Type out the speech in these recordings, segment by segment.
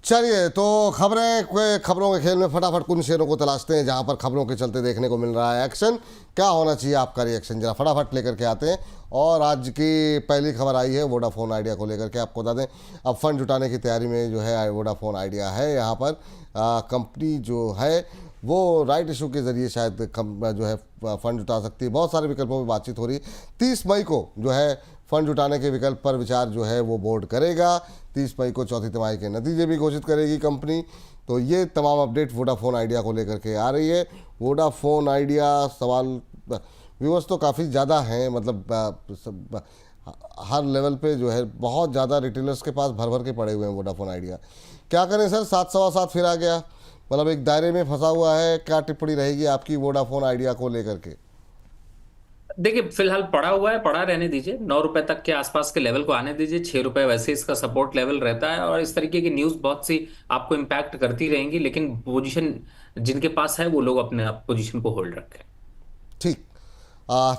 चलिए तो खबरों के खेल में फटाफट कुछ शेयरों को तलाशते हैं जहां पर खबरों के चलते देखने को मिल रहा है एक्शन। क्या होना चाहिए आपका रिएक्शन, जरा फटाफट लेकर के आते हैं। और आज की पहली खबर आई है वोडाफोन आइडिया को लेकर के। आपको बता दें अब फंड जुटाने की तैयारी में जो है वोडाफोन आइडिया है। यहाँ पर कंपनी जो है वो राइट इशू के जरिए शायद जो है फंड जुटा सकती है। बहुत सारे विकल्पों में बातचीत हो रही है। 30 मई को जो है फंड जुटाने के विकल्प पर विचार जो है वो बोर्ड करेगा। 30 मई को चौथी तिमाही के नतीजे भी घोषित करेगी कंपनी। तो ये तमाम अपडेट वोडाफोन आइडिया को लेकर के आ रही है। वोडाफोन आइडिया सवाल व्यूअर्स तो काफ़ी ज़्यादा हैं, मतलब हर लेवल पे जो है बहुत ज़्यादा रिटेलर्स के पास भर भर के पड़े हुए हैं वोडाफोन आइडिया। क्या करें सर, 7 सवा 7 फिर आ गया, मतलब एक दायरे में फंसा हुआ है। क्या टिप्पणी रहेगी आपकी वोडाफोन आइडिया को लेकर के? देखिए, फिलहाल पड़ा हुआ है, पड़ा रहने दीजिए। 9 रुपए तक के आसपास के लेवल को आने दीजिए। 6 रुपए वैसे इसका सपोर्ट लेवल रहता है, और इस तरीके की न्यूज बहुत सी आपको इम्पैक्ट करती रहेंगी, लेकिन पोजीशन जिनके पास है वो लोग अपने पोजीशन को होल्ड रखें। ठीक।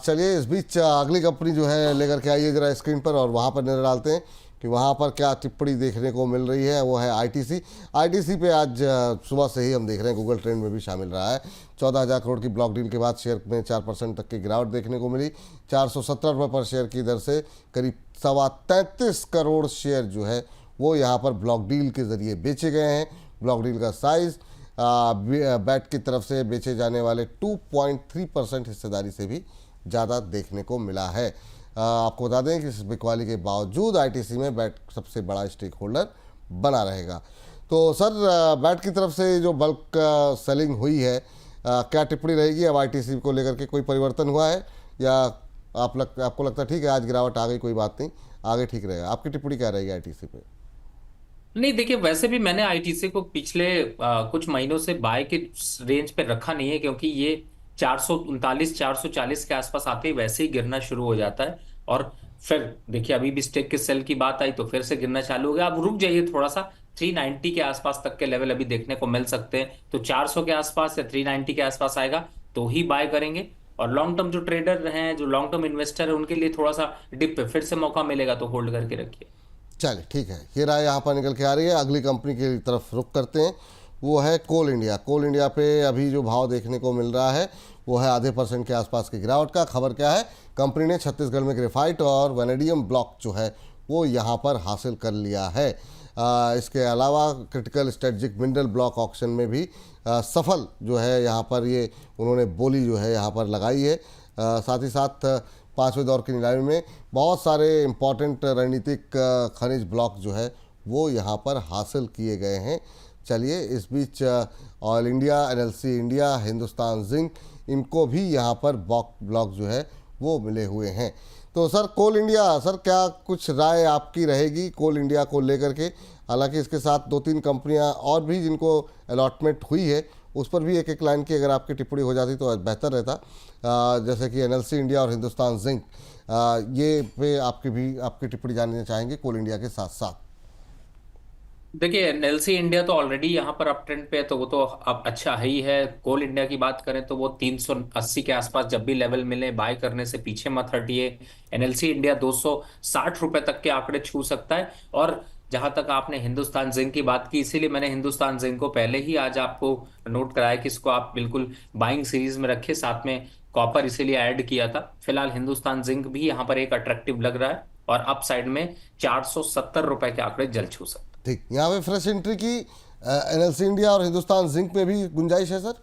चलिए इस बीच अगली कंपनी जो है लेकर के आइए जरा स्क्रीन पर, और वहाँ पर नजर डालते हैं कि वहाँ पर क्या टिप्पणी देखने को मिल रही है। वो है आईटीसी। आईटीसी पे आज सुबह से ही हम देख रहे हैं गूगल ट्रेंड में भी शामिल रहा है। 14,000 करोड़ की ब्लॉक डील के बाद शेयर में 4% तक की गिरावट देखने को मिली। 417 रुपये पर शेयर की दर से करीब 33 करोड़ शेयर जो है वो यहाँ पर ब्लॉक डील के ज़रिए बेचे गए हैं। ब्लॉक डील का साइज़ बैट की तरफ से बेचे जाने वाले 2.3% हिस्सेदारी से भी ज़्यादा देखने को मिला है। आपको बता दें कि इस बिकवाली के बावजूद आईटीसी में बैट सबसे बड़ा स्टेक होल्डर बना रहेगा। तो सर बैट की तरफ से जो बल्क सेलिंग हुई है, क्या टिप्पणी रहेगी अब आईटीसी को लेकर के? कोई परिवर्तन हुआ है या आपको लगता है ठीक है आज गिरावट आ गई, कोई बात नहीं, आगे ठीक रहेगा? आपकी टिप्पणी क्या रहेगी आईटीसी पे? नहीं, देखिए, वैसे भी मैंने आईटीसी को पिछले कुछ महीनों से बाय के रेंज पे रखा नहीं है, क्योंकि ये 439 440 के आसपास आते ही वैसे ही गिरना शुरू हो जाता है। और फिर देखिए, अभी भी स्टेक के सेल की बात आई तो फिर से गिरना चालू हो गया। अब रुक जाइए थोड़ा सा। 390 के आसपास तक के लेवल अभी देखने को मिल सकते हैं, तो 400 के आसपास या 390 के आसपास आएगा तो ही बाय करेंगे। और लॉन्ग टर्म जो ट्रेडर हैं, जो लॉन्ग टर्म इन्वेस्टर है, उनके लिए थोड़ा सा डिप पे फिर से मौका मिलेगा तो होल्ड करके रखिए। चलिए ठीक है, ये राय यहाँ पर निकल के आ रही है। अगली कंपनी की तरफ रुख करते हैं, वो है कोल इंडिया। कोल इंडिया पे अभी जो भाव देखने को मिल रहा है वो है आधे % के आसपास की गिरावट का। खबर क्या है, कंपनी ने छत्तीसगढ़ में ग्रेफाइट और वैनेडियम ब्लॉक जो है वो यहाँ पर हासिल कर लिया है। इसके अलावा critical strategic mineral block auction में भी सफल जो है यहाँ पर ये उन्होंने बोली जो है यहाँ पर लगाई है। साथ ही साथ 5वें दौर की नीलामी में बहुत सारे इम्पॉर्टेंट रणनीतिक खनिज ब्लॉक जो है वो यहाँ पर हासिल किए गए हैं। चलिए इस बीच ऑयल इंडिया, एनएलसी इंडिया, हिंदुस्तान जिंक, इनको भी यहाँ पर ब्लॉक जो है वो मिले हुए हैं। तो सर कोल इंडिया, सर क्या कुछ राय आपकी रहेगी कोल इंडिया को लेकर के? हालांकि इसके साथ 2-3 कंपनियां और भी जिनको अलॉटमेंट हुई है उस पर भी एक एक लाइन की अगर आपकी टिप्पणी हो जाती तो बेहतर रहता। जैसे कि एनएलसी इंडिया और हिंदुस्तान जिंक, ये पे आपकी टिप्पणी जानना चाहेंगे कोल इंडिया के साथ साथ। देखिए, एनएलसी इंडिया तो ऑलरेडी यहाँ पर अप ट्रेंड पे है, तो वो तो अब अच्छा ही है। कोल इंडिया की बात करें तो वो 380 के आसपास जब भी लेवल मिले बाय करने से पीछे मत हटिए। एनएलसी इंडिया 260 रुपए तक के आंकड़े छू सकता है। और जहां तक आपने हिंदुस्तान जिंक की बात की, इसीलिए मैंने हिंदुस्तान जिंक को पहले ही आज आपको नोट कराया कि इसको आप बिल्कुल बाइंग सीरीज में रखे, साथ में कॉपर इसीलिए ऐड किया था। फिलहाल हिंदुस्तान जिंक भी यहाँ पर एक अट्रैक्टिव लग रहा है, और अप साइड में 470 रुपए के आंकड़े जल्द छू सकते हैं। ठीक, यहाँ पे फ्रेश एंट्री की एनएलसी इंडिया और हिंदुस्तान जिंक में भी गुंजाइश है सर?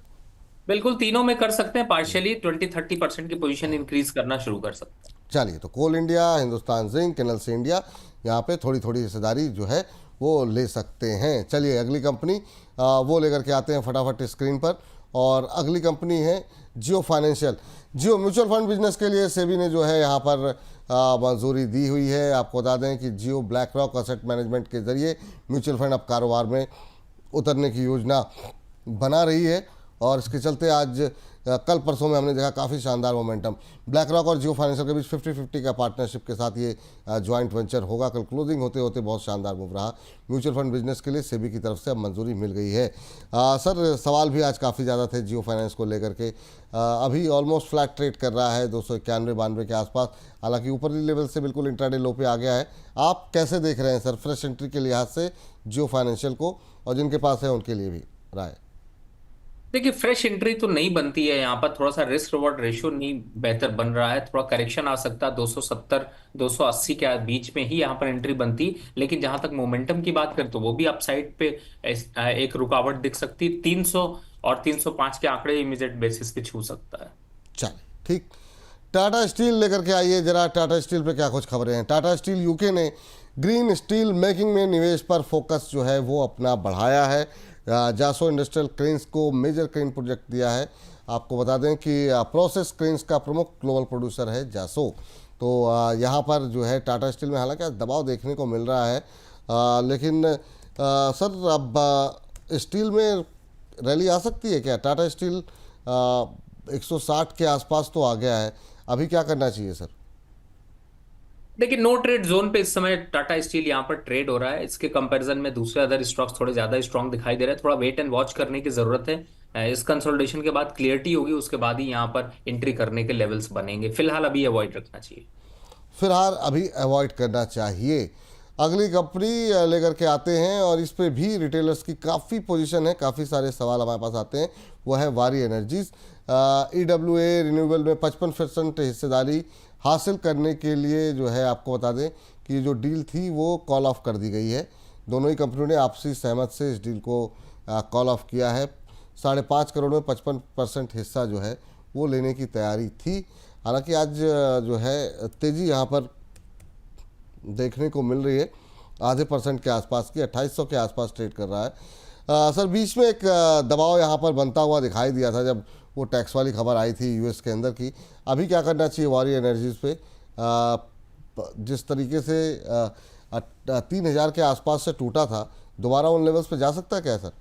बिल्कुल, तीनों में कर सकते हैं। पार्शियली 20-30% की पोजीशन इंक्रीज करना शुरू कर सकते हैं। चलिए तो कोल इंडिया, हिंदुस्तान जिंक, एनएलसी इंडिया, यहाँ पे थोड़ी थोड़ी हिस्सेदारी जो है वो ले सकते हैं। चलिए अगली कंपनी वो लेकर के आते हैं फटाफट स्क्रीन पर, और अगली कंपनी है जियो फाइनेंशियल। जियो म्यूचुअल फंड बिजनेस के लिए सेबी ने जो है यहाँ पर मंजूरी दी हुई है। आपको बता दें कि जियो ब्लैक रॉक असेट मैनेजमेंट के जरिए म्यूचुअल फंड अब कारोबार में उतरने की योजना बना रही है, और इसके चलते आज कल परसों में हमने देखा काफ़ी शानदार मोमेंटम। ब्लैक रॉक और जियो फाइनेंशियल के बीच 50-50 का पार्टनरशिप के साथ ये ज्वाइंट वेंचर होगा। कल क्लोजिंग होते होते बहुत शानदार मूव रहा। म्यूचुअल फंड बिजनेस के लिए सेबी की तरफ से अब मंजूरी मिल गई है। सर, सवाल भी आज काफ़ी ज़्यादा थे जियो फाइनेंस को लेकर के। अभी ऑलमोस्ट फ्लैट ट्रेड कर रहा है 291-92 के आसपास, हालांकि ऊपरी लेवल से बिल्कुल इंट्राडे लो पे आ गया है। आप कैसे देख रहे हैं सर फ्रेश एंट्री के लिहाज से जियो फाइनेंशियल को, और जिनके पास है उनके लिए भी राय? देखिए, फ्रेश एंट्री तो नहीं बनती है यहाँ पर। थोड़ा सा रिस्क रिवॉर्ड रेशियो नहीं बेहतर बन रहा है, थोड़ा करेक्शन आ सकता है। 270 280 के बीच में ही यहाँ पर एंट्री बनती। लेकिन जहां तक मोमेंटम की बात करें तो वो भी अपसाइड पे एक रुकावट दिख सकती। 300 और 305 के आंकड़े इमीडिएट बेसिस पे छू सकता है। चलिए, ठीक। टाटा स्टील लेकर के आइए जरा। टाटा स्टील पे क्या कुछ खबरें हैं? टाटा स्टील यूके ने ग्रीन स्टील मेकिंग में निवेश पर फोकस जो है वो अपना बढ़ाया है। जासो इंडस्ट्रियल क्रेन्स को मेजर क्रेन प्रोजेक्ट दिया है। आपको बता दें कि प्रोसेस क्रेन्स का प्रमुख ग्लोबल प्रोड्यूसर है जासो। तो यहाँ पर जो है टाटा स्टील में हालांकि दबाव देखने को मिल रहा है, लेकिन सर अब स्टील में रैली आ सकती है क्या? टाटा स्टील 160 के आसपास तो आ गया है, अभी क्या करना चाहिए सर? देखिए, नो ट्रेड जोन पे इस समय टाटा स्टील यहाँ पर ट्रेड हो रहा है। इसके कंपैरिजन में दूसरे अदर स्टॉक्स थोड़े ज्यादा स्ट्रांग दिखाई दे रहे हैं। थोड़ा वेट एंड वॉच करने की जरूरत है। इस कंसोलिडेशन के बाद क्लियरिटी होगी, उसके बाद ही यहाँ पर एंट्री करने के लेवल्स बनेंगे। फिलहाल अभी अवॉइड रखना चाहिए। फिलहाल अभी अवॉइड करना चाहिए। अगली कंपनी लेकर के आते हैं, और इस पे भी रिटेलर्स की काफ़ी पोजीशन है, काफ़ी सारे सवाल हमारे पास आते हैं। वो है वारी एनर्जीज। EWA रिन्यूएबल में 55% हिस्सेदारी हासिल करने के लिए जो है आपको बता दें कि जो डील थी वो कॉल ऑफ कर दी गई है। दोनों ही कंपनियों ने आपसी सहमत से इस डील को कॉल ऑफ किया है। 5.5 करोड़ में 55% हिस्सा जो है वो लेने की तैयारी थी। हालांकि आज जो है तेज़ी यहाँ पर देखने को मिल रही है, आधे % के आसपास की, 2800 के आसपास ट्रेड कर रहा है। सर, बीच में एक दबाव यहाँ पर बनता हुआ दिखाई दिया था जब वो टैक्स वाली खबर आई थी यूएस के अंदर की। अभी क्या करना चाहिए वारी एनर्जीज पे? जिस तरीके से 3000 के आसपास से टूटा था, दोबारा उन लेवल्स पे जा सकता है क्या सर?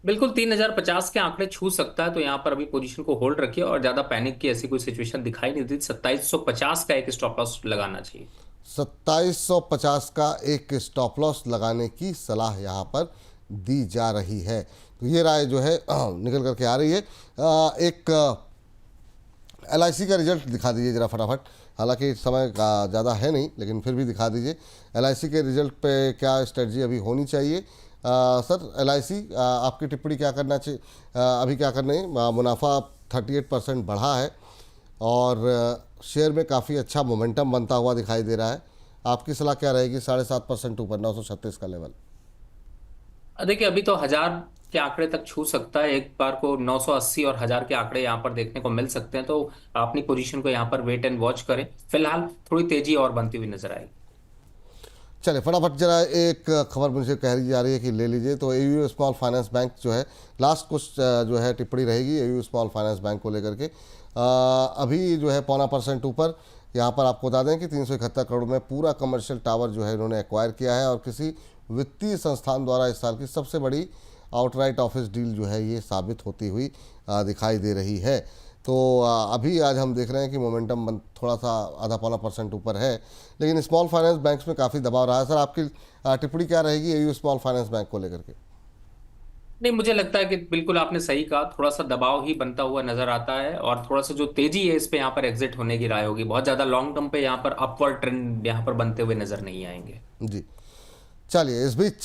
बिल्कुल 3050 के आंकड़े छू सकता है, तो यहाँ पर अभी पोजीशन को होल्ड रखिए और ज्यादा पैनिक की ऐसी कोई सिचुएशन दिखाई नहीं दी। 2750 का एक स्टॉप लॉस लगाना चाहिए। 2750 का एक स्टॉप लॉस लगाने की सलाह यहाँ पर दी जा रही है। तो ये राय जो है निकल करके आ रही है। एक LIC का रिजल्ट दिखा दीजिए जरा फटाफट। हालांकि समय का ज़्यादा है नहीं, लेकिन फिर भी दिखा दीजिए LIC के रिजल्ट पे क्या स्ट्रेटजी अभी होनी चाहिए। सर, LIC आपकी टिप्पणी क्या करना चाहिए? अभी क्या करना है? मुनाफा 38% बढ़ा है और शेयर में काफ़ी अच्छा मोमेंटम बनता हुआ दिखाई दे रहा है। आपकी सलाह क्या रहेगी? 7.5% ऊपर 936 का लेवल। देखिए, अभी तो 1000 के आंकड़े तक छू सकता है। एक बार को 980 और 1000 के आंकड़े यहाँ पर देखने को मिल सकते हैं, तो अपनी पोजीशन को यहाँ पर वेट एंड वॉच करें। फिलहाल थोड़ी तेजी और बनती हुई नजर आएगी। चलिए, फटाफट जरा एक खबर मुझे कह दी जा रही है कि ले लीजिए। तो AU स्मॉल फाइनेंस बैंक जो है, लास्ट कुछ जो है टिप्पणी रहेगी AU स्मॉल फाइनेंस बैंक को लेकर के। अभी जो है 0.25% ऊपर। यहाँ पर आपको बता दें कि 371 करोड़ में पूरा कमर्शियल टावर जो है इन्होंने एक्वायर किया है, और किसी वित्तीय संस्थान द्वारा इस साल की सबसे बड़ी आउटराइट ऑफिस डील जो है ये साबित होती हुई दिखाई दे रही है। तो अभी आज हम देख रहे हैं कि मोमेंटम थोड़ा सा आधा पौना % ऊपर है, लेकिन स्मॉल फाइनेंस बैंक्स में काफ़ी दबाव रहा है। सर, आपकी टिप्पणी क्या रहेगी AU स्मॉल फाइनेंस बैंक को लेकर के? नहीं, मुझे लगता है कि बिल्कुल आपने सही कहा। थोड़ा सा दबाव ही बनता हुआ नजर आता है, और थोड़ा सा जो तेजी है इस पे यहाँ पर एग्जिट होने की राय होगी। बहुत ज्यादा लॉन्ग टर्म पे यहाँ पर अपवर्ड ट्रेंड यहाँ पर बनते हुए नजर नहीं आएंगे। जी। चलिए, इस बीच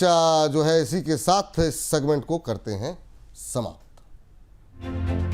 जो है इसी के साथ इस सेगमेंट को करते हैं समाप्त।